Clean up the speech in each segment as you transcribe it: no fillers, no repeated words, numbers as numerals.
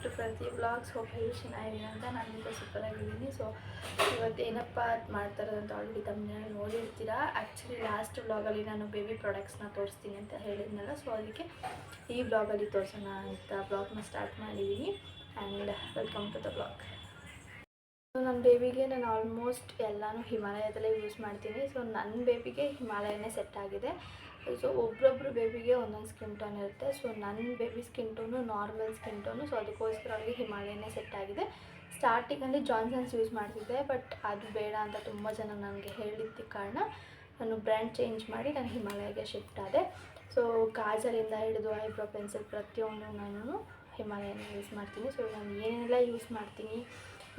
To ಪ್ರತಿ vlogs. Hope ಎಲ್ಲರೂ ಚೆನ್ನಾಗಿದ್ದೀನಿ ಅಂತ ನಾನೀಗ ಸೂಪರಾಗಿದ್ದೀನಿ. ಸೊ ಇವತ್ತು ಏನಪ್ಪ ಮಾಡ್ತಾ ಇರೋದಂತ ಆಲ್ರೆಡಿ ತಮ್ಮನೇಲಿ ನೋಡಿರ್ತೀರಾ. ಆ್ಯಕ್ಚುಲಿ ಲಾಸ್ಟ್ ವ್ಲಾಗಲ್ಲಿ ನಾನು ಬೇಬಿ ಪ್ರಾಡಕ್ಟ್ಸ್ನ ತೋರಿಸ್ತೀನಿ ಅಂತ ಹೇಳಿದ್ನಲ್ಲ, ಸೊ ಅದಕ್ಕೆ ಈ ವ್ಲಾಗಲ್ಲಿ ತೋರಿಸೋಣ ಅಂತ ವ್ಲಾಗ್ನ ಸ್ಟಾರ್ಟ್ ಮಾಡಿದ್ದೀನಿ. And welcome to the vlog. So ನನ್ನ ಬೇಬಿಗೆ ನಾನು ಆಲ್ಮೋಸ್ಟ್ ಎಲ್ಲನೂ ಹಿಮಾಲಯದಲ್ಲೇ ಯೂಸ್ ಮಾಡ್ತೀನಿ. ಸೊ ನನ್ನ ಬೇಬಿಗೆ ಹಿಮಾಲಯನೇ ಸೆಟ್ ಆಗಿದೆ. ಸೊ ಒಬ್ಬೊಬ್ಬರು ಬೇಬಿಗೆ ಒಂದೊಂದು ಸ್ಕಿನ್ ಟೋನ್ ಇರುತ್ತೆ. ಸೊ ನನ್ನ baby skin tone normal skin tone. So ಅದಕ್ಕೋಸ್ಕರ ಅವರಿಗೆ ಹಿಮಾಲಯನೇ ಸೆಟ್ ಆಗಿದೆ. ಸ್ಟಾರ್ಟಿಂಗಲ್ಲಿ ಜಾನ್ಸನ್ಸ್ ಯೂಸ್ ಮಾಡ್ತಿದ್ದೆ, ಬಟ್ ಅದು ಬೇಡ ಅಂತ ತುಂಬ ಜನ ನನಗೆ ಹೇಳಿದ್ದ ಕಾರಣ ನಾನು ಬ್ರ್ಯಾಂಡ್ ಚೇಂಜ್ ಮಾಡಿ ನಾನು ಹಿಮಾಲಯಗೆ ಶಿಫ್ಟ್ ಆದೆ. ಸೊ ಕಾಜಲಿಂದ ಹಿಡಿದು ಐಬ್ರೋ ಪೆನ್ಸಿಲ್ ಪ್ರತಿಯೊಂದು ನಾನು ಹಿಮಾಲಯನೇ ಯೂಸ್ ಮಾಡ್ತೀನಿ. ಸೊ ನಾನು ಏನೆಲ್ಲ ಯೂಸ್ ಮಾಡ್ತೀನಿ,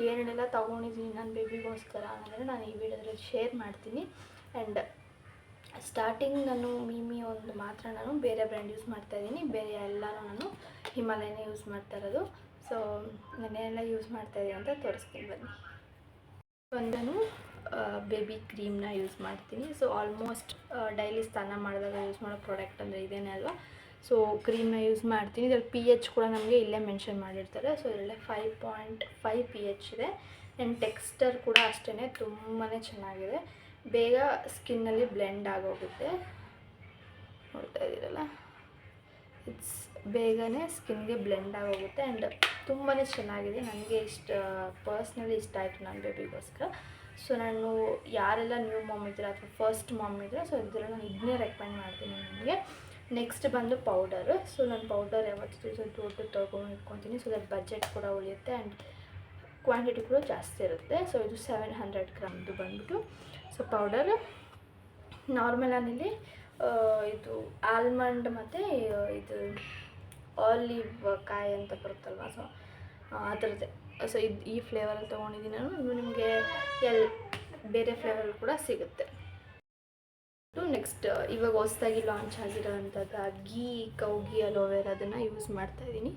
ಏನೇನೆಲ್ಲ ತೊಗೊಂಡಿದ್ದೀನಿ ನನ್ನ ಬೇಬಿಗೋಸ್ಕರ ಅಂದರೆ ನಾನು ಈ ವಿಡಿಯೋದಲ್ಲಿ ಶೇರ್ ಮಾಡ್ತೀನಿ. ಆ್ಯಂಡ್ ಸ್ಟಾರ್ಟಿಂಗ್ ನಾನು ಮೀಮಿ ಒಂದು ಮಾತ್ರ ನಾನು ಬೇರೆ ಬ್ರ್ಯಾಂಡ್ ಯೂಸ್ ಮಾಡ್ತಾಯಿದ್ದೀನಿ, ಬೇರೆ ಎಲ್ಲನೂ ನಾನು ಹಿಮಾಲಯನೇ ಯೂಸ್ ಮಾಡ್ತಾ ಇರೋದು. ಸೊ ನಾನೇನೆಲ್ಲ ಯೂಸ್ ಮಾಡ್ತಾಯಿದ್ದೀನಿ ಅಂತ ತೋರಿಸ್ತೀನಿ ಬನ್ನಿ. ನಾನು ಬೇಬಿ ಕ್ರೀಮ್ನ ಯೂಸ್ ಮಾಡ್ತೀನಿ. ಸೊ ಆಲ್ಮೋಸ್ಟ್ ಡೈಲಿ ಸ್ನಾನ ಮಾಡಿದಾಗ ಯೂಸ್ ಮಾಡೋ ಪ್ರಾಡಕ್ಟ್ ಅಂದರೆ ಇದೇನೇ ಅಲ್ವಾ. ಸೊ ಕ್ರೀಮ್ನ ಯೂಸ್ ಮಾಡ್ತೀನಿ. ಇದರಲ್ಲಿ pH ಕೂಡ ನಮಗೆ ಇಲ್ಲೇ ಮೆನ್ಷನ್ ಮಾಡಿರ್ತಾರೆ. ಸೊ ಇದರಲ್ಲೇ 5.5 pH ಇದೆ. ಆ್ಯಂಡ್ ಟೆಕ್ಸ್ಚರ್ ಕೂಡ ಅಷ್ಟೇ ತುಂಬಾ ಚೆನ್ನಾಗಿದೆ. ಬೇಗ ಸ್ಕಿನ್ನಲ್ಲಿ ಬ್ಲೆಂಡ್ ಆಗೋಗುತ್ತೆ. ನೋಡ್ತಾ ಇದ್ದೀರಲ್ಲ, ಇಟ್ಸ್ ಬೇಗನೆ ಸ್ಕಿನ್ಗೆ ಬ್ಲೆಂಡ್ ಆಗೋಗುತ್ತೆ. ಆ್ಯಂಡ್ ತುಂಬಾ ಚೆನ್ನಾಗಿದೆ. ನನಗೆ ಪರ್ಸ್ನಲಿ ಇಷ್ಟ ಆಯಿತು ನನ್ನ ಬೇಬಿಗೋಸ್ಕರ. ಸೊ ನಾನು ಯಾರೆಲ್ಲ ನ್ಯೂ ಮಾಮ್ ಇದ್ದೀರಾ ಅಥವಾ ಫಸ್ಟ್ ಮಾಮ್ ಇದ್ದರೆ ಸೊ ಇದೆಲ್ಲ ನಾನು ಇದನ್ನೇ ರೆಕಮೆಂಡ್ ಮಾಡ್ತೀನಿ ನಿಮಗೆ. ನೆಕ್ಸ್ಟ್ ಬಂದು ಪೌಡರು. ಸೊ ನಾನು ಪೌಡರ್ ಯಾವತ್ತೂ ದೊಡ್ಡ ತೊಗೊಂಡು ಇಟ್ಕೊತೀನಿ. ಸೊ ದಟ್ ಬಜೆಟ್ ಕೂಡ ಉಳಿಯುತ್ತೆ ಆ್ಯಂಡ್ ಕ್ವಾಂಟಿಟಿ ಕೂಡ ಜಾಸ್ತಿ ಇರುತ್ತೆ. ಸೊ ಇದು 700 ಗ್ರಾಮ್ದು ಬಂದ್ಬಿಟ್ಟು. ಸೊ ಪೌಡರು ನಾರ್ಮಲ್ ನಾನಿಲ್ಲಿ ಇದು ಆಲ್ಮಂಡ್ ಮತ್ತು ಇದು ಆಲಿವ್ ಕಾಯಿ ಅಂತ ಬರುತ್ತಲ್ವ, ಸೊ ಅದರದ್ದೇ. ಸೊ ಈ ಫ್ಲೇವರಲ್ಲಿ ತೊಗೊಂಡಿದ್ದೀನಿ ನಾನು. ಇದು ನಿಮಗೆ ಬೇರೆ ಫ್ಲೇವರಲ್ಲಿ ಕೂಡ ಸಿಗುತ್ತೆ. ನೆಕ್ಸ್ಟ್ ಇವಾಗ ಹೊಸದಾಗಿ ಲಾಂಚ್ ಆಗಿರೋವಂಥದ್ದು ಕೌ ಗೀ ಅಲೋವೆರಾ, ಅದನ್ನು ಯೂಸ್ ಮಾಡ್ತಾಯಿದ್ದೀನಿ.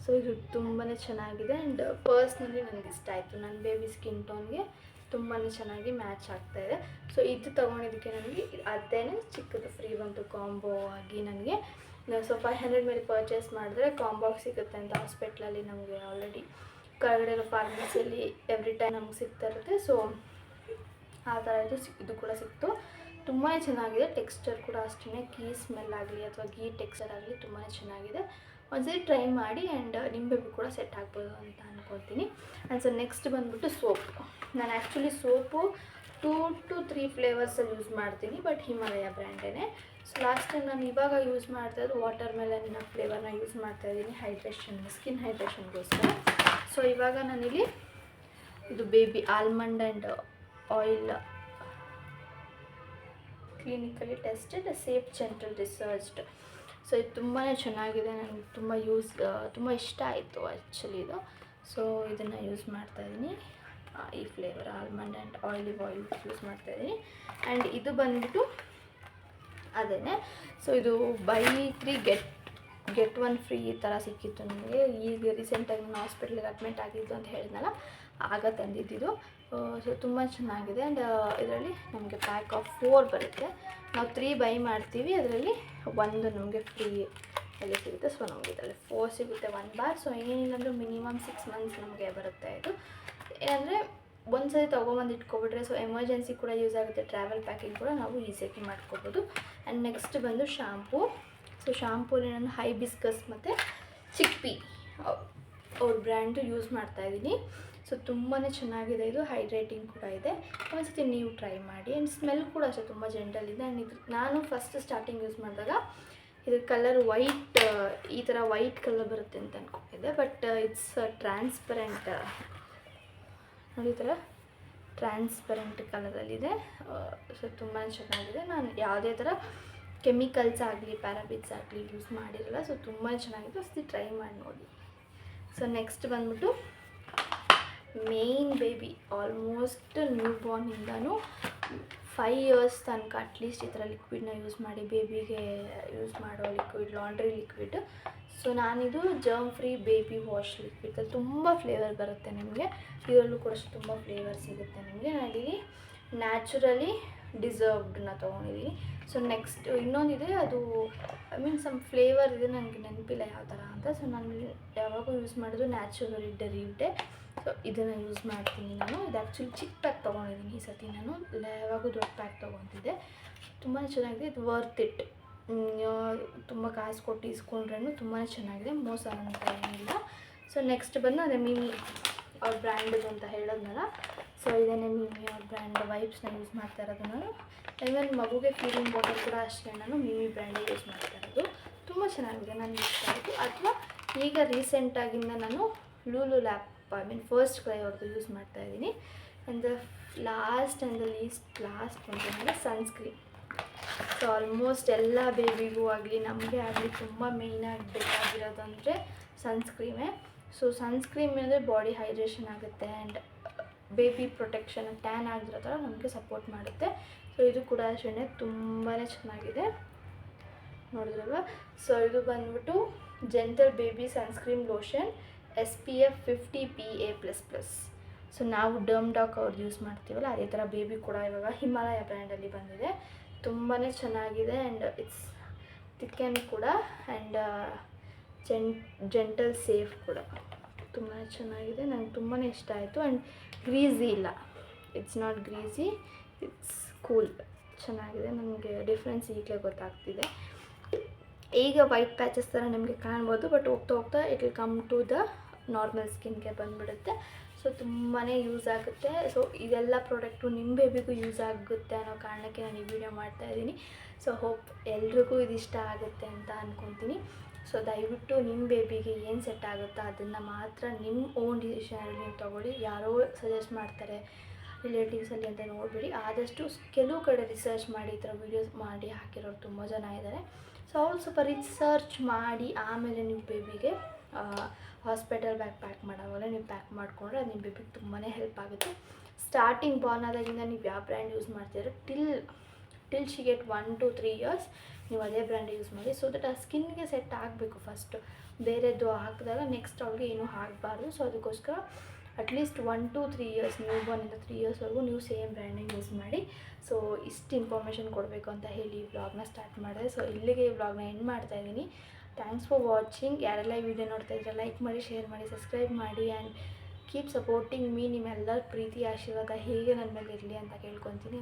ಸೊ ಇದು ತುಂಬಾ ಚೆನ್ನಾಗಿದೆ ಆ್ಯಂಡ್ ಪರ್ಸ್ನಲಿ ನನಗೆ ಇಷ್ಟ ಆಯಿತು. ನನ್ನ ಬೇಬಿ ಸ್ಕಿನ್ ಟೋನ್ಗೆ ತುಂಬಾ ಚೆನ್ನಾಗಿ ಮ್ಯಾಚ್ ಆಗ್ತಾಯಿದೆ. ಸೊ ಇದು ತೊಗೊಂಡಿದ್ದಕ್ಕೆ ನನಗೆ ಅದೇ ಚಿಕ್ಕದು ಫ್ರೀ ಬಂತು ಕಾಂಬೋ ಆಗಿ ನನಗೆ. ಸೊ 500 ಮೇಲೆ ಪರ್ಚೇಸ್ ಮಾಡಿದ್ರೆ ಕಾಂಬೋ ಸಿಗುತ್ತೆ ಅಂತ ಹಾಸ್ಪಿಟ್ಲಲ್ಲಿ ನಮಗೆ ಆಲ್ರೆಡಿ ಕೆಳಗಡೆ ಇರೋ ಫಾರ್ಮಸಿಯಲ್ಲಿ ಎವ್ರಿ ಟೈಮ್ ನಮ್ಗೆ ಸಿಗ್ತಾ ಇರುತ್ತೆ. ಸೊ ಆ ಥರ ಇದು ಕೂಡ ಸಿಕ್ತು. ತುಂಬಾ ಚೆನ್ನಾಗಿದೆ. ಟೆಕ್ಸ್ಚರ್ ಕೂಡ ಅಷ್ಟೇ, ಗೀ ಸ್ಮೆಲ್ ಆಗಲಿ ಅಥವಾ ಗೀ ಟೆಕ್ಸ್ಚರ್ ಆಗಲಿ ತುಂಬಾ ಚೆನ್ನಾಗಿದೆ. ಒಂದ್ಸರಿ ಟ್ರೈ ಮಾಡಿ ಆ್ಯಂಡ್ ನಿಮ್ಮ ಬೇಬಿ ಕೂಡ ಸೆಟ್ ಆಗ್ಬೋದು ಅಂತ ಅಂದ್ಕೊಳ್ತೀನಿ. ಆ್ಯಂಡ್ ಸೊ ನೆಕ್ಸ್ಟ್ ಬಂದುಬಿಟ್ಟು ಸೋಪ್. ನಾನು ಆ್ಯಕ್ಚುಲಿ ಸೋಪು 2 to 3 ಫ್ಲೇವರ್ಸಲ್ಲಿ ಯೂಸ್ ಮಾಡ್ತೀನಿ, ಬಟ್ ಹಿಮಾಲಯ ಬ್ರ್ಯಾಂಡೇ. ಸೊ ಲಾಸ್ಟ್ ಟೈಮ್ ನಾನು ಇವಾಗ ಯೂಸ್ ಮಾಡ್ತಾಯಿದ್ದು ವಾಟರ್ ಮೆಲನ್ನ ಫ್ಲೇವರ್ನ ಯೂಸ್ ಮಾಡ್ತಾಯಿದ್ದೀನಿ ಸ್ಕಿನ್ ಹೈಡ್ರೇಷನ್ಗೋಸ್ಕರ. ಸೊ ಇವಾಗ ನಾನಿಲ್ಲಿ ಇದು baby almond and oil clinically tested safe gentle researched. So ಇದು ತುಂಬಾ ಚೆನ್ನಾಗಿದೆ. ನನಗೆ ತುಂಬ ಇಷ್ಟ ಆಯಿತು ಆ್ಯಕ್ಚುಲಿ ಇದು. ಸೊ ಇದನ್ನು ಯೂಸ್ ಮಾಡ್ತಾಯಿದ್ದೀನಿ. ಈ flavour almond and oil use ಮಾಡ್ತಾಯಿದ್ದೀನಿ. ಆ್ಯಂಡ್ ಇದು ಬಂದ್ಬಿಟ್ಟು ಅದೇ. ಸೊ ಇದು ಬೈ 3 ಗೆಟ್ 1 ಫ್ರೀ ಈ ಥರ ಸಿಕ್ಕಿತ್ತು ನನಗೆ. ಈಗ ರೀಸೆಂಟಾಗಿ ನಾನು ಹಾಸ್ಪಿಟ್ಲಿಗೆ ಅಡ್ಮಿಟ್ ಆಗಿದ್ದು ಅಂತ ಹೇಳಿದ್ನಲ್ಲ, ಆಗ ತಂದಿದ್ದು. ಸೊ ತುಂಬ ಚೆನ್ನಾಗಿದೆ. ಆ್ಯಂಡ್ ಇದರಲ್ಲಿ ನಮಗೆ ಪ್ಯಾಕ್ ಆಫ್ 4 ಬರುತ್ತೆ. ನಾವು 3 ಬೈ ಮಾಡ್ತೀವಿ, ಅದರಲ್ಲಿ 1 ನಮಗೆ ಫ್ರೀ ಅಲ್ಲಿ ಸಿಗುತ್ತೆ. ಸೊ ನಮಗೆ ಇದರಲ್ಲಿ 4 ಸಿಗುತ್ತೆ 1 ಬಾರ್. ಸೊ ಏನಿಲ್ಲ ಅಂದರೂ ಮಿನಿಮಮ್ 6 ಮಂತ್ಸ್ ನಮಗೆ ಬರುತ್ತೆ ಇದು. ಏನಂದರೆ ಒಂದು ಸರಿ ತೊಗೊಂಬಂದು ಇಟ್ಕೊಬಿಟ್ರೆ ಸೊ ಎಮರ್ಜೆನ್ಸಿ ಕೂಡ ಯೂಸ್ ಆಗುತ್ತೆ. ಟ್ರಾವೆಲ್ ಪ್ಯಾಕಿಂಗ್ ಕೂಡ ನಾವು ಈಸಿಯಾಗಿ ಮಾಡ್ಕೊಬೋದು. ಆ್ಯಂಡ್ ನೆಕ್ಸ್ಟ್ ಬಂದು ಶಾಂಪೂ. ಸೊ ಶಾಂಪೂಲಿ ನಾನು ಹೈಬಿಸ್ಕಸ್ ಮತ್ತು ಚಿಕ್ಪಿ ಅವ್ರ ಬ್ರ್ಯಾಂಡು ಯೂಸ್ ಮಾಡ್ತಾಯಿದ್ದೀನಿ. ಸೊ ತುಂಬಾ ಚೆನ್ನಾಗಿದೆ. ಇದು ಹೈಡ್ರೇಟಿಂಗ್ ಕೂಡ ಇದೆ. ಒಂದ್ಸತಿ ನೀವು ಟ್ರೈ ಮಾಡಿ. ಆ್ಯಂಡ್ ಸ್ಮೆಲ್ ಕೂಡ ಅಷ್ಟೇ ತುಂಬ ಜೆಂಟಲ್ ಇದೆ. ಆ್ಯಂಡ್ ಇದು ನಾನು ಫಸ್ಟ್ ಸ್ಟಾರ್ಟಿಂಗ್ ಯೂಸ್ ಮಾಡಿದಾಗ ಇದ್ರ ಕಲರ್ ವೈಟ್, ಈ ಥರ ವೈಟ್ ಕಲರ್ ಬರುತ್ತೆ ಅಂತ ಅಂದ್ಕೊಂಡಿದ್ದೆ, ಬಟ್ ಇಟ್ಸ್ ಟ್ರಾನ್ಸ್ಪರೆಂಟ್. ನೋಡಿ, ಈ ಥರ ಟ್ರಾನ್ಸ್ಪರೆಂಟ್ ಕಲರಲ್ಲಿದೆ. ಸೊ ತುಂಬಾ ಚೆನ್ನಾಗಿದೆ. ನಾನು ಯಾವುದೇ ಥರ ಕೆಮಿಕಲ್ಸ್ ಆಗಲಿ ಪ್ಯಾರಾಬಿಟ್ಸ್ ಆಗಲಿ ಯೂಸ್ ಮಾಡಿರಲ್ಲ. ಸೊ ತುಂಬ ಚೆನ್ನಾಗಿದೆ. ಅಷ್ಟೇ ಟ್ರೈ ಮಾಡಿ ನೋಡಿ. ಸೊ ನೆಕ್ಸ್ಟ್ ಬಂದ್ಬಿಟ್ಟು ಮೇನ್ ಬೇಬಿ ಆಲ್ಮೋಸ್ಟ್ ನ್ಯೂ ಬಾರ್ನಿಂದನೂ 5 years ತನಕ ಅಟ್ಲೀಸ್ಟ್ ಈ ಥರ ಲಿಕ್ವಿಡ್ನ ಯೂಸ್ ಮಾಡಿ ಬೇಬಿಗೆ ಯೂಸ್ ಮಾಡೋ ಲಿಕ್ವಿಡ್, ಲಾಂಡ್ರಿ ಲಿಕ್ವಿಡ್. ಸೊ ನಾನಿದು germ free baby wash liquid. ತುಂಬ ಫ್ಲೇವರ್ ಬರುತ್ತೆ ನಿಮಗೆ. ಇದರಲ್ಲೂ ಕೂಡ ತುಂಬ ಫ್ಲೇವರ್ ಸಿಗುತ್ತೆ ನಿಮಗೆ. ನಾನಿಲ್ಲಿ ನ್ಯಾಚುರಲಿ ಡಿಸರ್ವ್ಡನ್ನ ತೊಗೊಂಡಿದ್ದೀನಿ. ಸೊ ನೆಕ್ಸ್ಟ್ ಇನ್ನೊಂದಿದೆ, ಅದು ಐ ಮೀನ್ ಸಮ್ ಫ್ಲೇವರ್ ಇದೆ, ನನಗೆ ನೆನಪಿಲ್ಲ ಯಾವ ಥರ ಅಂತ. ಸೊ ನಾನು ಯಾವಾಗೂ ಯೂಸ್ ಮಾಡೋದು ನ್ಯಾಚುರಲ್ ಡೆರಿವ್ಡೆ. ಸೊ ಇದನ್ನು ಯೂಸ್ ಮಾಡ್ತೀನಿ ನಾನು. ಇದು ಆ್ಯಕ್ಚುಲಿ ಚಿಕ್ಕ ಪ್ಯಾಕ್ ತೊಗೊಂಡಿದ್ದೀನಿ ಈ ಸತಿ ನಾನು, ಯಾವಾಗೂ ದೊಡ್ಡ ಪ್ಯಾಕ್ ತೊಗೊತಿದ್ದೆ. ತುಂಬಾ ಚೆನ್ನಾಗಿದೆ, ಇದು ವರ್ತ್ ಇಟ್. ತುಂಬ ಕಾಸು ಕೊಟ್ಟು ಇಸ್ಕೊಂಡ್ರೂ ತುಂಬಾ ಚೆನ್ನಾಗಿದೆ, ಮೋಸ ಅಂತ ಏನಿಲ್ಲ. ಸೊ ನೆಕ್ಸ್ಟ್ ಬಂದು ಅದೇ ಮಿಮಿ ಅವ್ರ ಬ್ರ್ಯಾಂಡದು ಅಂತ ಹೇಳೋದ್ನಲ್ಲ. ಸೊ ಇದನ್ನೇ ಮಿಮಿ ಅವ್ರ ಬ್ರ್ಯಾಂಡ್ ವೈಪ್ಸ್ನ ಯೂಸ್ ಮಾಡ್ತಾ ಇರೋದು ನಾನು. ಈವನ್ ಮಗುಗೆ ಫೀಡಿಂಗ್ ಬಾಟಲ್ ಕೂಡ ಅಷ್ಟೇ ನಾನು ಮಿಮಿ ಬ್ರ್ಯಾಂಡೇ ಯೂಸ್ ಮಾಡ್ತಾ ಇರೋದು. ತುಂಬ ಚೆನ್ನಾಗಿದೆ, ನಾನು ಯೂಸ್ ಮಾಡೋದು. ಅಥವಾ ಈಗ ರೀಸೆಂಟಾಗಿಂದ ನಾನು ಲೂಲು ಲ್ಯಾಪ್ ಐ ಮೀನ್ ಫಸ್ಟ್ ಕ್ರೈ ಅವ್ರದ್ದು ಯೂಸ್ ಮಾಡ್ತಾಯಿದ್ದೀನಿ. And the last and the last ಬಂದರೆ ಸನ್ಸ್ಕ್ರೀನ್. ಸೊ ಆಲ್ಮೋಸ್ಟ್ ಎಲ್ಲ ಬೇಬಿಗೂ ಆಗಲಿ ನಮಗೆ ಆಗಲಿ ತುಂಬ ಮೇಯ್ನಾಗಿ ಬೇಕಾಗಿರೋದು ಅಂದರೆ ಸನ್ಸ್ಕ್ರೀಮೇ. ಸೊ ಸನ್ಸ್ಕ್ರೀಮ್ ಅಂದರೆ ಬಾಡಿ ಹೈಡ್ರೇಷನ್ ಆಗುತ್ತೆ ಆ್ಯಂಡ್ ಬೇಬಿ ಪ್ರೊಟೆಕ್ಷನ್, ಟ್ಯಾನ್ ಆಗಿರೋ ಥರ ನಮಗೆ ಸಪೋರ್ಟ್ ಮಾಡುತ್ತೆ. ಸೊ ಇದು ಕೂಡ ಅಷ್ಟೇ ತುಂಬಾ ಚೆನ್ನಾಗಿದೆ, ನೋಡಿದ್ರಲ್ವ. ಸೊ ಇದು ಬಂದ್ಬಿಟ್ಟು gentle baby sunscreen lotion SPF 50 PA++. So ನಾವು ಡರ್ಮ್ ಡಾಕ್ ಅವ್ರದ್ದು ಯೂಸ್ ಮಾಡ್ತೀವಲ್ಲ ಅದೇ ಥರ ಬೇಬಿ ಕೂಡ ಇವಾಗ ಹಿಮಾಲಯ ಬ್ರ್ಯಾಂಡಲ್ಲಿ ಬಂದಿದೆ. ತುಂಬಾ ಚೆನ್ನಾಗಿದೆ ಆ್ಯಂಡ್ ಇಟ್ಸ್ ಥಿಕ್ಕನ್ ಕೂಡ ಆ್ಯಂಡ್ ಜೆಂಟಲ್ ಸೇಫ್ ಕೂಡ. ತುಂಬಾ ಚೆನ್ನಾಗಿದೆ, ನನಗೆ ತುಂಬಾ ಇಷ್ಟ ಆಯಿತು. ಆ್ಯಂಡ್ ಗ್ರೀಸಿ ಇಲ್ಲ, it's not greasy, it's cool, ಚೆನ್ನಾಗಿದೆ. ನನಗೆ ಡಿಫ್ರೆನ್ಸ್ ಈಗಲೇ ಗೊತ್ತಾಗ್ತಿದೆ. ಈಗ ವೈಟ್ ಪ್ಯಾಚಸ್ ಥರ ನಿಮಗೆ ಕಾಣ್ಬೋದು, ಬಟ್ ಹೋಗ್ತಾ ಹೋಗ್ತಾ it will come to the normal ಸ್ಕಿನ್ಗೆ ಬಂದುಬಿಡುತ್ತೆ. ಸೊ ತುಂಬಾ ಯೂಸ್ ಆಗುತ್ತೆ. ಸೊ ಇದೆಲ್ಲ ಪ್ರಾಡಕ್ಟು ನಿಮ್ಮ ಬೇಬಿಗೂ ಯೂಸ್ ಆಗುತ್ತೆ ಅನ್ನೋ ಕಾರಣಕ್ಕೆ ನಾನು ಈ ವಿಡಿಯೋ ಮಾಡ್ತಾಯಿದ್ದೀನಿ. ಸೊ ಹೋಪ್ ಎಲ್ರಿಗೂ ಇದು ಇಷ್ಟ ಆಗುತ್ತೆ ಅಂತ ಅಂದ್ಕೊತೀನಿ. ಸೊ ದಯವಿಟ್ಟು ನಿಮ್ಮ ಬೇಬಿಗೆ ಏನು ಸೆಟ್ ಆಗುತ್ತೋ ಅದನ್ನು ಮಾತ್ರ ನಿಮ್ಮ ಓನ್ ಡಿಸಿಷನಲ್ಲಿ ನೀವು ತೊಗೊಳ್ಳಿ. ಯಾರೋ ಸಜೆಸ್ಟ್ ಮಾಡ್ತಾರೆ ರಿಲೇಟಿವ್ಸಲ್ಲಿ ಅಂತ ನೋಡಿಬಿಡಿ. ಆದಷ್ಟು ಕೆಲವು ಕಡೆ ರಿಸರ್ಚ್ ಮಾಡಿ ಈ ಥರ ವೀಡಿಯೋಸ್ ಮಾಡಿ ಹಾಕಿರೋರು ತುಂಬ ಜನ ಇದ್ದಾರೆ. ಸೊ ಅವ್ರು ಸ್ವಲ್ಪ ರಿಸರ್ಚ್ ಮಾಡಿ ಆಮೇಲೆ ನೀವು ಬೇಬಿಗೆ ಹಾಸ್ಪಿಟಲ್ ಬ್ಯಾಗ್ ಪ್ಯಾಕ್ ಮಾಡೋವಾಗ ನೀವು ಪ್ಯಾಕ್ ಮಾಡಿಕೊಂಡ್ರೆ ಅದು ನಿಮ್ಮ ಬೇಬಿಗೆ ತುಂಬಾ ಹೆಲ್ಪ್ ಆಗುತ್ತೆ. ಸ್ಟಾರ್ಟಿಂಗ್ ಬಾರ್ನ್ ಆದಾಗಿಂದ ನೀವು ಯಾವ ಬ್ರ್ಯಾಂಡ್ ಯೂಸ್ ಮಾಡ್ತೀರೋ till she get 1 to 3 years ನೀವು ಅದೇ ಬ್ರ್ಯಾಂಡ್ ಯೂಸ್ ಮಾಡಿ. ಸೊ ದಟ್ ಆ ಸ್ಕಿನ್ಗೆ ಸೆಟ್ ಆಗಬೇಕು ಫಸ್ಟು. ಬೇರೆದ್ದು ಹಾಕಿದಾಗ ನೆಕ್ಸ್ಟ್ ಅವ್ರಿಗೆ ಏನೂ ಆಗಬಾರ್ದು. ಸೊ ಅದಕ್ಕೋಸ್ಕರ ಅಟ್ಲೀಸ್ಟ್ 1 to 3 years, ನ್ಯೂ ಬಾರ್ನಿಂದ 3 yearsವರೆಗೂ ನೀವು ಸೇಮ್ ಬ್ರ್ಯಾಂಡೇ ಯೂಸ್ ಮಾಡಿ. ಸೊ ಇಷ್ಟು ಇನ್ಫಾರ್ಮೇಷನ್ ಕೊಡಬೇಕು ಅಂತ ಹೇಳಿ ಈ ವ್ಲಾಗ್ನ ಸ್ಟಾರ್ಟ್ ಮಾಡಿದೆ. ಸೊ ಇಲ್ಲಿಗೆ ಈ ವ್ಲಾಗ್ನ ಎಂಡ್ ಮಾಡ್ತಾಯಿದ್ದೀನಿ. Thanks for watching. ಯಾರೆಲ್ಲ ಈ ವಿಡಿಯೋ ನೋಡ್ತಾ ಇದ್ರೆ ಲೈಕ್ ಮಾಡಿ, ಶೇರ್ ಮಾಡಿ, ಸಬ್ಸ್ಕ್ರೈಬ್ ಮಾಡಿ ಆ್ಯಂಡ್ ಕೀಪ್ ಸಪೋರ್ಟಿಂಗ್ ಮೀ. ನಿಮ್ಮೆಲ್ಲರ ಪ್ರೀತಿ ಆಶೀರ್ವಾದ ಹೀಗೆ ನನ್ನ ಮೇಲೆ ಇರಲಿ ಅಂತ ಕೇಳ್ಕೊತೀನಿ.